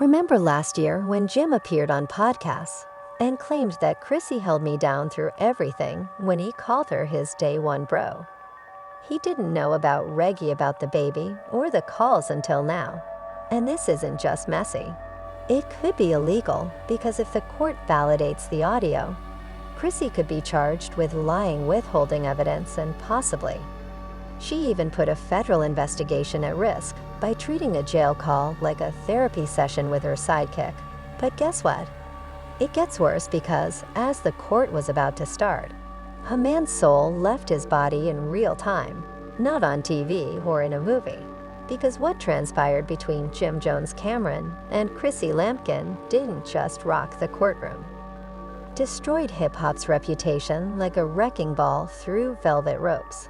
Remember last year when Jim appeared on podcasts and claimed that Chrissy held me down through everything when he called her his day one bro? He didn't know about Reggie about the baby or the calls until now. And this isn't just messy. It could be illegal because if the court validates the audio, Chrissy could be charged with lying, withholding evidence, and possibly. She even put a federal investigation at risk by treating a jail call like a therapy session with her sidekick. But guess what? It gets worse because, as the court was about to start, a man's soul left his body in real time, not on TV or in a movie. Because what transpired between Jim Jones Camron and Chrissy Lampkin didn't just rock the courtroom. Destroyed hip-hop's reputation like a wrecking ball through velvet ropes.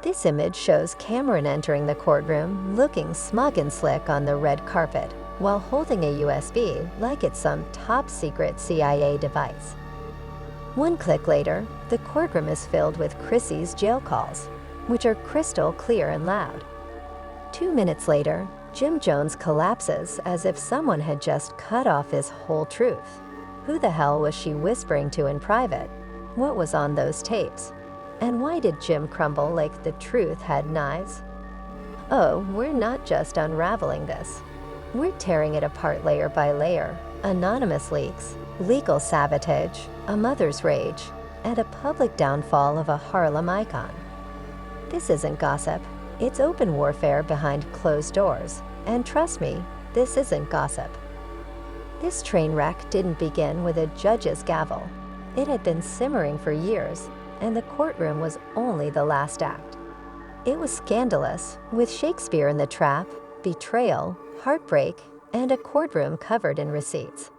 This image shows Camron entering the courtroom looking smug and slick on the red carpet while holding a USB like it's some top-secret CIA device. One click later, the courtroom is filled with Chrissy's jail calls, which are crystal clear and loud. 2 minutes later, Jim Jones collapses as if someone had just cut off his whole truth. Who the hell was she whispering to in private? What was on those tapes? And why did Jim crumble like the truth had knives? Oh, we're not just unraveling this. We're tearing it apart layer by layer. Anonymous leaks, legal sabotage, a mother's rage, and a public downfall of a Harlem icon. This isn't gossip. It's open warfare behind closed doors. And trust me, this isn't gossip. This train wreck didn't begin with a judge's gavel. It had been simmering for years, and the courtroom was only the last act. It was scandalous, with Shakespeare in the trap, betrayal, heartbreak, and a courtroom covered in receipts.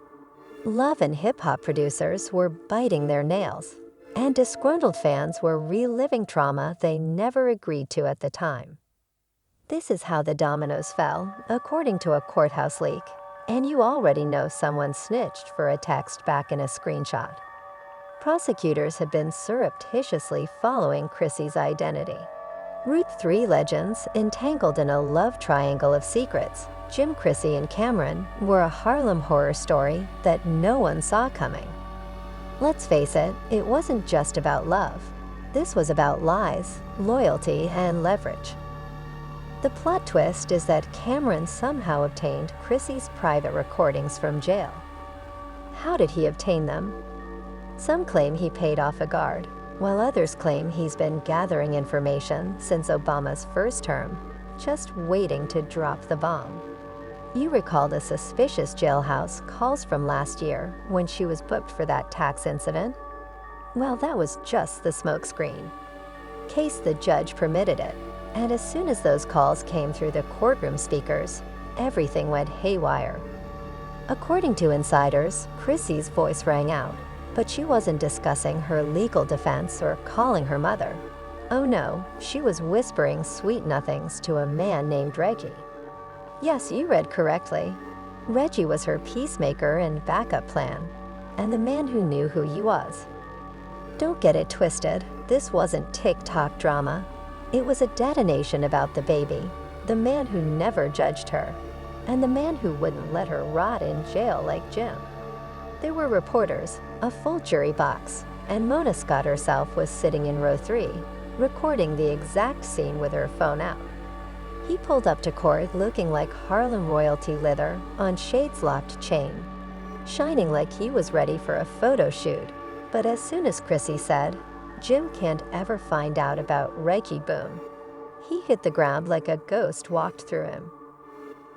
Love and hip-hop producers were biting their nails, and disgruntled fans were reliving trauma they never agreed to at the time. This is how the dominoes fell, according to a courthouse leak, and you already know someone snitched for a text back in a screenshot. Prosecutors have been surreptitiously following Chrissy's identity. Route 3 legends entangled in a love triangle of secrets, Jim, Chrissy, and Camron were a Harlem horror story that no one saw coming. Let's face it, it wasn't just about love. This was about lies, loyalty, and leverage. The plot twist is that Camron somehow obtained Chrissy's private recordings from jail. How did he obtain them? Some claim he paid off a guard, while others claim he's been gathering information since Obama's first term, just waiting to drop the bomb. You recall the suspicious jailhouse calls from last year when she was booked for that tax incident? Well, that was just the smokescreen. Case the judge permitted it, and as soon as those calls came through the courtroom speakers, everything went haywire. According to insiders, Chrissy's voice rang out, but she wasn't discussing her legal defense or calling her mother. Oh no, she was whispering sweet nothings to a man named Reggie. Yes, you read correctly. Reggie was her peacemaker and backup plan, and the man who knew who he was. Don't get it twisted, this wasn't TikTok drama. It was a detonation about the baby, the man who never judged her, and the man who wouldn't let her rot in jail like Jim. There were reporters, a full jury box, and Mona Scott herself was sitting in row 3, recording the exact scene with her phone out. He pulled up to court looking like Harlem royalty leather on shades-locked chain, shining like he was ready for a photo shoot. But as soon as Chrissy said, "Jim can't ever find out about Reggie Boom," he hit the ground like a ghost walked through him.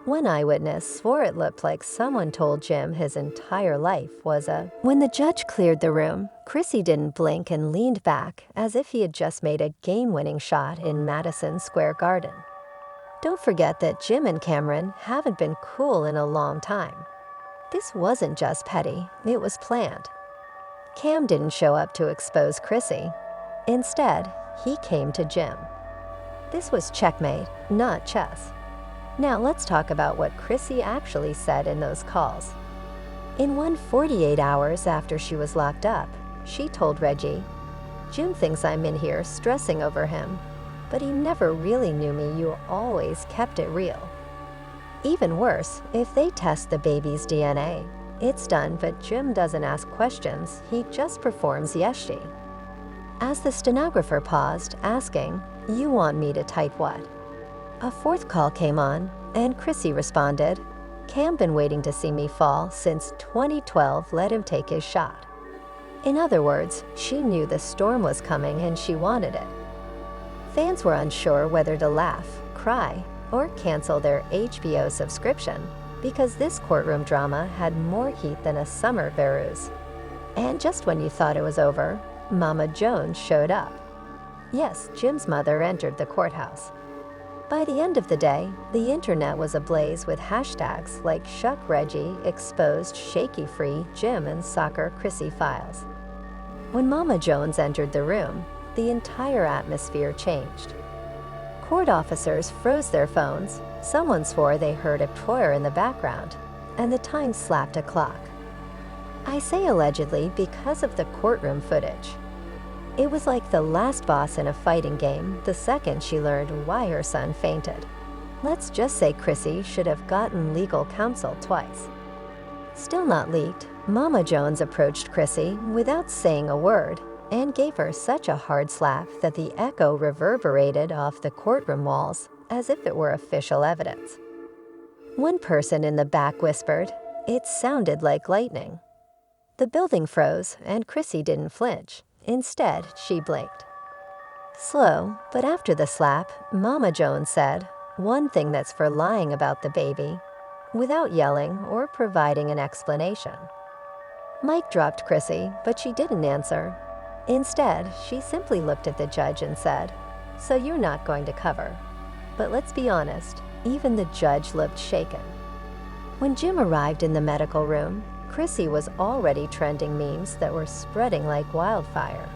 One eyewitness swore it looked like someone told Jim his entire life was a... When the judge cleared the room, Chrissy didn't blink and leaned back as if he had just made a game-winning shot in Madison Square Garden. Don't forget that Jim and Camron haven't been cool in a long time. This wasn't just petty, it was planned. Cam didn't show up to expose Chrissy. Instead, he came to Jim. This was checkmate, not chess. Now let's talk about what Chrissy actually said in those calls. In one 48 hours after she was locked up, she told Reggie, "Jim thinks I'm in here stressing over him, but he never really knew me. You always kept it real." Even worse, if they test the baby's DNA, it's done, but Jim doesn't ask questions, he just performs yes she. As the stenographer paused, asking, "You want me to type what?" A fourth call came on, and Chrissy responded, "Cam been waiting to see me fall since 2012 let him take his shot." In other words, she knew the storm was coming and she wanted it. Fans were unsure whether to laugh, cry, or cancel their HBO subscription because this courtroom drama had more heat than a summer Veru's. And just when you thought it was over, Mama Jones showed up. Yes, Jim's mother entered the courthouse. By the end of the day, the internet was ablaze with hashtags like Shuck Reggie, exposed shaky-free Jim and soccer Chrissy files. When Mama Jones entered the room, the entire atmosphere changed. Court officers froze their phones, someone swore they heard a prayer in the background, and the time slapped a clock. I say allegedly because of the courtroom footage. It was like the last boss in a fighting game the second she learned why her son fainted. Let's just say Chrissy should have gotten legal counsel twice. Still not leaked, Mama Jones approached Chrissy without saying a word and gave her such a hard slap that the echo reverberated off the courtroom walls as if it were official evidence. One person in the back whispered, "It sounded like lightning." The building froze and Chrissy didn't flinch. Instead, she blinked. Slow, but after the slap, Mama Jones said, "One thing that's for lying about the baby," without yelling or providing an explanation. Mike dropped Chrissy, but she didn't answer. Instead, she simply looked at the judge and said, "So you're not going to cover." But let's be honest, even the judge looked shaken. When Jim arrived in the medical room, Chrissy was already trending memes that were spreading like wildfire.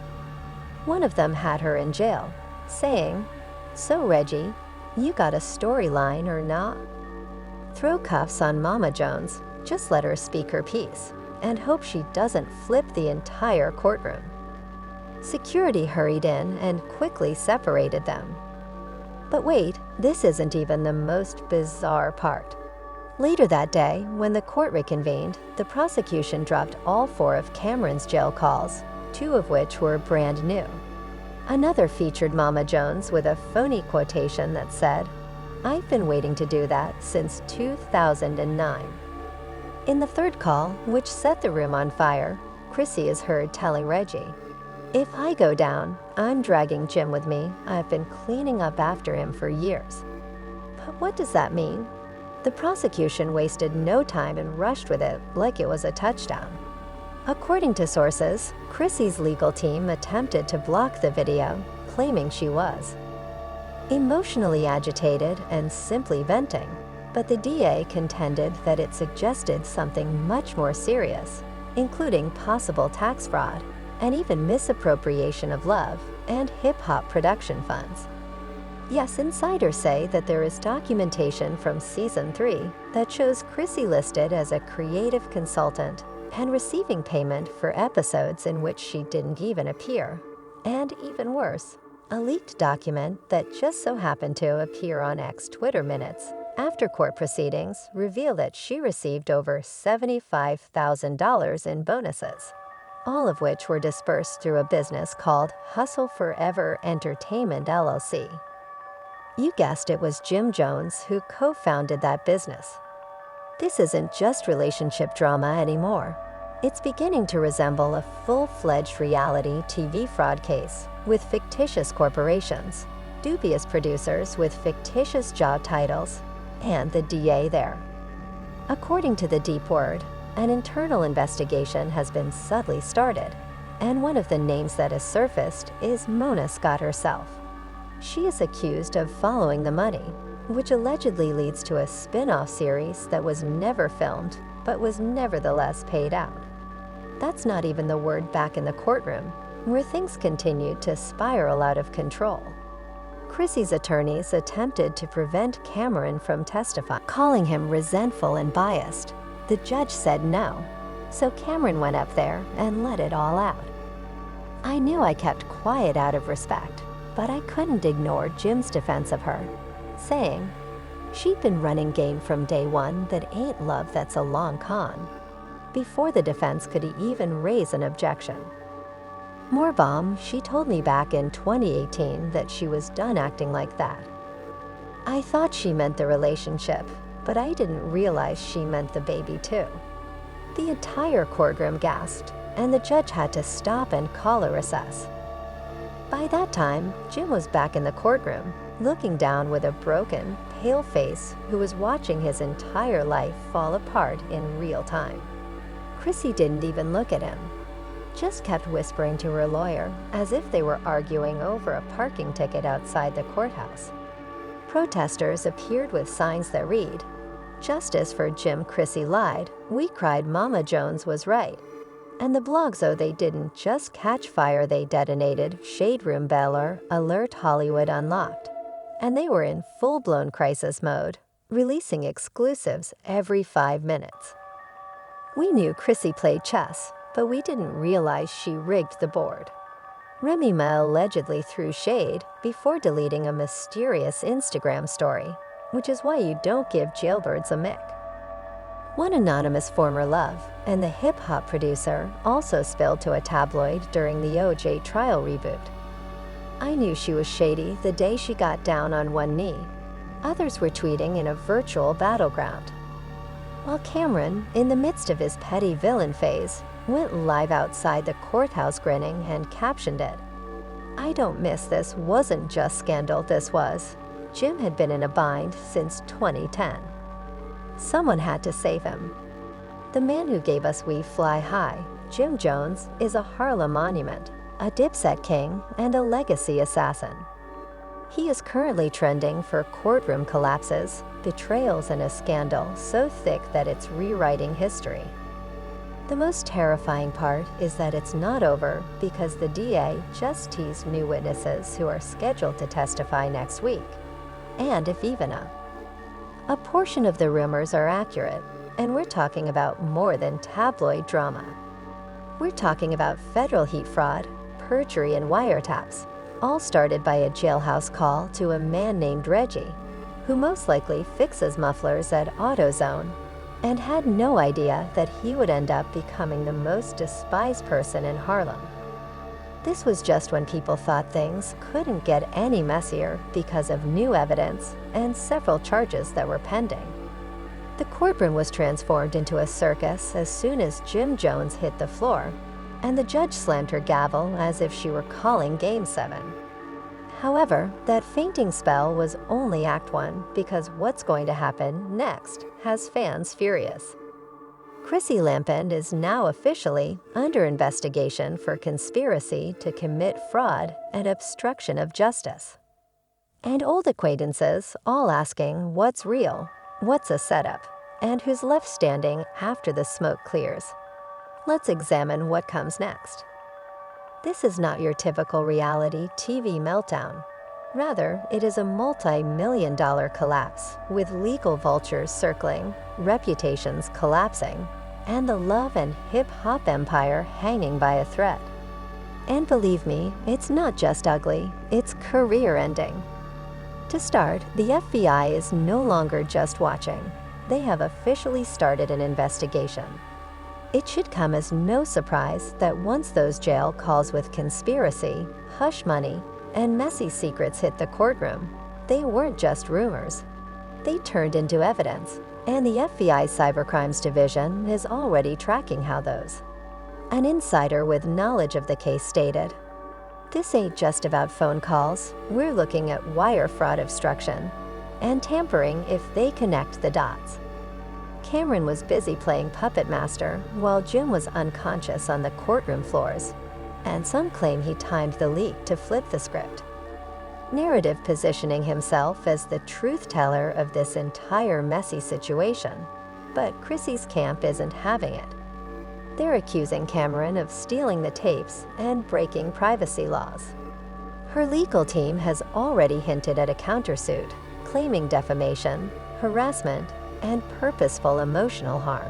One of them had her in jail, saying, "So Reggie, you got a storyline or not? Throw cuffs on Mama Jones, just let her speak her piece, and hope she doesn't flip the entire courtroom." Security hurried in and quickly separated them. But wait, this isn't even the most bizarre part. Later that day, when the court reconvened, the prosecution dropped all 4 of Camron's jail calls, 2 of which were brand new. Another featured Mama Jones with a phony quotation that said, "I've been waiting to do that since 2009. In the third call, which set the room on fire, Chrissy is heard telling Reggie, "If I go down, I'm dragging Jim with me. I've been cleaning up after him for years." But what does that mean? The prosecution wasted no time and rushed with it like it was a touchdown. According to sources, Chrissy's legal team attempted to block the video, claiming she was emotionally agitated and simply venting, but the DA contended that it suggested something much more serious, including possible tax fraud and even misappropriation of love and hip-hop production funds. Yes, insiders say that there is documentation from Season 3 that shows Chrissy listed as a creative consultant and receiving payment for episodes in which she didn't even appear. And even worse, a leaked document that just so happened to appear on X Twitter minutes after court proceedings revealed that she received over $75,000 in bonuses, all of which were dispersed through a business called Hustle Forever Entertainment LLC. You guessed it was Jim Jones who co-founded that business. This isn't just relationship drama anymore. It's beginning to resemble a full-fledged reality TV fraud case with fictitious corporations, dubious producers with fictitious job titles, and the DA there. According to the Deep Word, an internal investigation has been subtly started, and one of the names that has surfaced is Mona Scott herself. She is accused of following the money, which allegedly leads to a spin-off series that was never filmed but was nevertheless paid out. That's not even the word back in the courtroom, where things continued to spiral out of control. Chrissy's attorneys attempted to prevent Camron from testifying, calling him resentful and biased. The judge said no, so Camron went up there and let it all out. I knew I kept quiet out of respect, but I couldn't ignore Jim's defense of her, saying, She'd been running game from day one that ain't love that's a long con, before the defense could even raise an objection. More bomb, she told me back in 2018 that she was done acting like that. I thought she meant the relationship, but I didn't realize she meant the baby too. The entire courtroom gasped, and the judge had to stop and call a recess. By that time, Jim was back in the courtroom, looking down with a broken, pale face who was watching his entire life fall apart in real time. Chrissy didn't even look at him, just kept whispering to her lawyer as if they were arguing over a parking ticket outside the courthouse. Protesters appeared with signs that read, "Justice for Jim, Chrissy lied. We cried Mama Jones was right." And the blogs, though they didn't just catch fire, they detonated Shade Room Beller, Alert Hollywood Unlocked. And they were in full-blown crisis mode, releasing exclusives every 5 minutes. We knew Chrissy played chess, but we didn't realize she rigged the board. Remy Ma allegedly threw shade before deleting a mysterious Instagram story, which is why you don't give jailbirds a mic. One anonymous former love and the hip-hop producer also spilled to a tabloid during the OJ trial reboot. I knew she was shady the day she got down on one knee. Others were tweeting in a virtual battleground. While Camron, in the midst of his petty villain phase, went live outside the courthouse grinning and captioned it, "I don't miss this, wasn't just scandal, this was." Jim had been in a bind since 2010. Someone had to save him. The man who gave us We Fly High, Jim Jones, is a Harlem monument, a Dipset king, and a legacy assassin. He is currently trending for courtroom collapses, betrayals, and a scandal so thick that it's rewriting history. The most terrifying part is that it's not over because the DA just teased new witnesses who are scheduled to testify next week, and if Ivana. A portion of the rumors are accurate, and we're talking about more than tabloid drama. We're talking about federal heat fraud, perjury, and wiretaps, all started by a jailhouse call to a man named Reggie, who most likely fixes mufflers at AutoZone, and had no idea that he would end up becoming the most despised person in Harlem. This was just when people thought things couldn't get any messier because of new evidence and several charges that were pending. The courtroom was transformed into a circus as soon as Jim Jones hit the floor, and the judge slammed her gavel as if she were calling Game 7. However, that fainting spell was only Act 1 because what's going to happen next has fans furious. Chrissy Lampend is now officially under investigation for conspiracy to commit fraud and obstruction of justice. And old acquaintances all asking what's real, what's a setup, and who's left standing after the smoke clears. Let's examine what comes next. This is not your typical reality TV meltdown. Rather, it is a multi-million-dollar collapse with legal vultures circling, reputations collapsing, and the love and hip-hop empire hanging by a thread. And believe me, it's not just ugly, it's career-ending. To start, the FBI is no longer just watching. They have officially started an investigation. It should come as no surprise that once those jail calls with conspiracy, hush money, and messy secrets hit the courtroom, they weren't just rumors. They turned into evidence, and the FBI Cybercrimes Division is already tracking how those. An insider with knowledge of the case stated, "This ain't just about phone calls, we're looking at wire fraud obstruction and tampering if they connect the dots." Camron was busy playing puppet master while Jim was unconscious on the courtroom floors, and some claim he timed the leak to flip the script. Narrative positioning himself as the truth teller of this entire messy situation, but Chrissy's camp isn't having it. They're accusing Camron of stealing the tapes and breaking privacy laws. Her legal team has already hinted at a countersuit, claiming defamation, harassment, and purposeful emotional harm.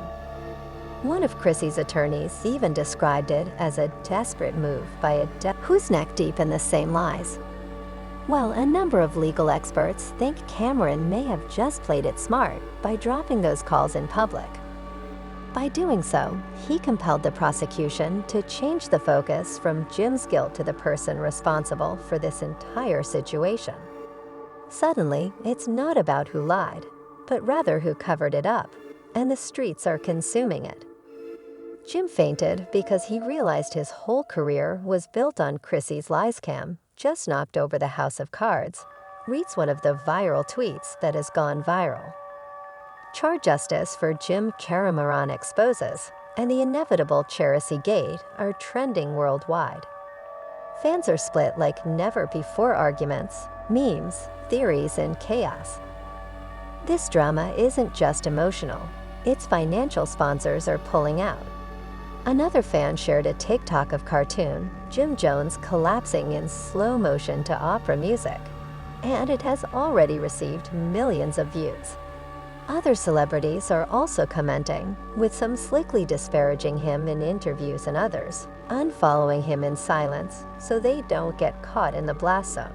One of Chrissy's attorneys even described it as a desperate move by a who's neck deep in the same lies. Well, a number of legal experts think Camron may have just played it smart by dropping those calls in public. By doing so, he compelled the prosecution to change the focus from Jim's guilt to the person responsible for this entire situation. Suddenly, it's not about who lied, but rather who covered it up, and the streets are consuming it. Jim fainted because he realized his whole career was built on Chrissy's lies. Cam just knocked over the house of cards, reads one of the viral tweets that has gone viral. Char justice for Jim Camron exposes, and the inevitable Cherokee Gate are trending worldwide. Fans are split like never before. Arguments, memes, theories, and chaos. This drama isn't just emotional, its financial sponsors are pulling out. Another fan shared a TikTok of cartoon Jim Jones collapsing in slow motion to opera music, and it has already received millions of views. Other celebrities are also commenting, with some slickly disparaging him in interviews and others unfollowing him in silence so they don't get caught in the blast zone.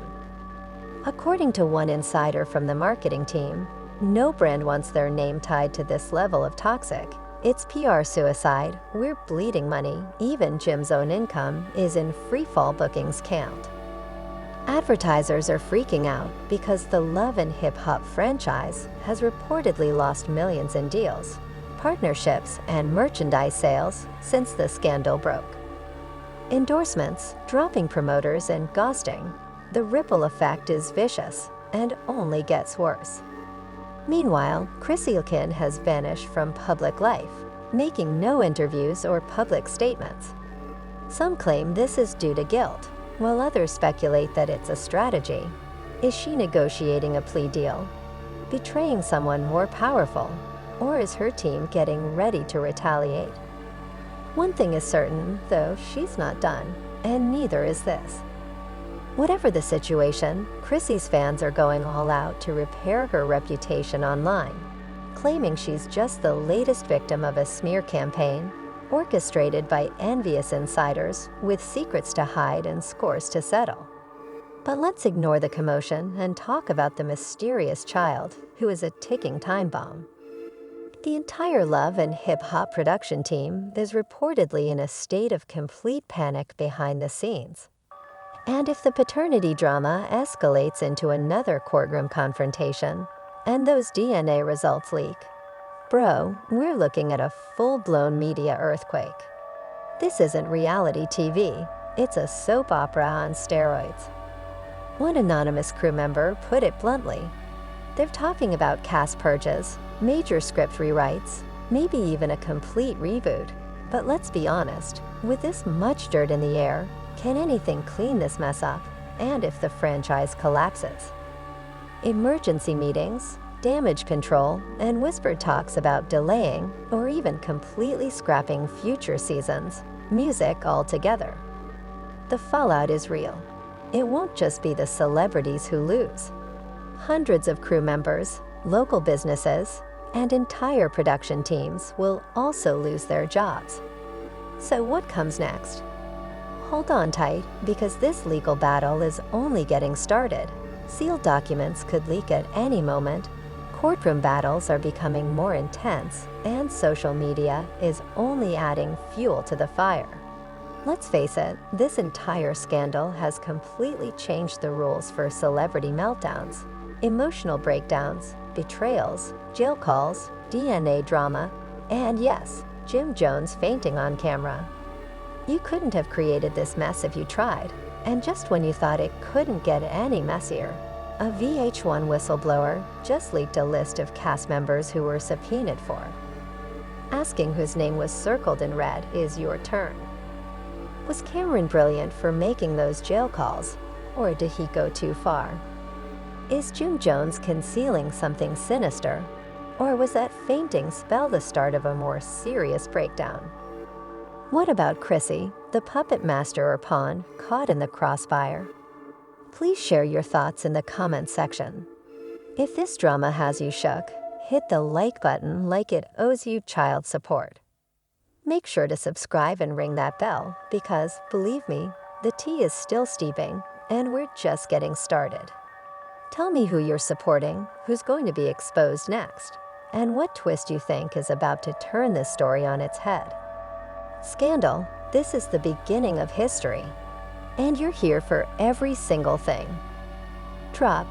According to one insider from the marketing team, no brand wants their name tied to this level of toxic. It's PR suicide. We're bleeding money. Even Jim's own income is in freefall. Bookings count. Advertisers are freaking out because the Love and Hip Hop franchise has reportedly lost millions in deals, partnerships, and merchandise sales since the scandal broke. Endorsements, dropping promoters, and ghosting. The ripple effect is vicious and only gets worse. Meanwhile, Chrissy has vanished from public life, making no interviews or public statements. Some claim this is due to guilt, while others speculate that it's a strategy. Is she negotiating a plea deal, betraying someone more powerful, or is her team getting ready to retaliate? One thing is certain, though, she's not done, and neither is this. Whatever the situation, Chrissy's fans are going all out to repair her reputation online, claiming she's just the latest victim of a smear campaign orchestrated by envious insiders with secrets to hide and scores to settle. But let's ignore the commotion and talk about the mysterious child who is a ticking time bomb. The entire Love and Hip Hop production team is reportedly in a state of complete panic behind the scenes. And if the paternity drama escalates into another courtroom confrontation, and those DNA results leak, bro, we're looking at a full-blown media earthquake. This isn't reality TV, it's a soap opera on steroids. One anonymous crew member put it bluntly. They're talking about cast purges, major script rewrites, maybe even a complete reboot. But let's be honest, with this much dirt in the air, can anything clean this mess up? And if the franchise collapses? Emergency meetings, damage control, and whispered talks about delaying or even completely scrapping future seasons, music altogether. The fallout is real. It won't just be the celebrities who lose. Hundreds of crew members, local businesses, and entire production teams will also lose their jobs. So what comes next? Hold on tight, because this legal battle is only getting started. Sealed documents could leak at any moment. Courtroom battles are becoming more intense, and social media is only adding fuel to the fire. Let's face it, this entire scandal has completely changed the rules for celebrity meltdowns, emotional breakdowns, betrayals, jail calls, DNA drama, and yes, Jim Jones fainting on camera. You couldn't have created this mess if you tried, and just when you thought it couldn't get any messier, a VH1 whistleblower just leaked a list of cast members who were subpoenaed for. Asking whose name was circled in red is your turn. Was Camron brilliant for making those jail calls, or did he go too far? Is Jim Jones concealing something sinister, or was that fainting spell the start of a more serious breakdown? What about Chrissy, the puppet master or pawn caught in the crossfire? Please share your thoughts in the comments section. If this drama has you shook, hit the like button like it owes you child support. Make sure to subscribe and ring that bell because, believe me, the tea is still steeping and we're just getting started. Tell me who you're supporting, who's going to be exposed next, and what twist you think is about to turn this story on its head. Scandal, this is the beginning of history, and you're here for every single thing. Drop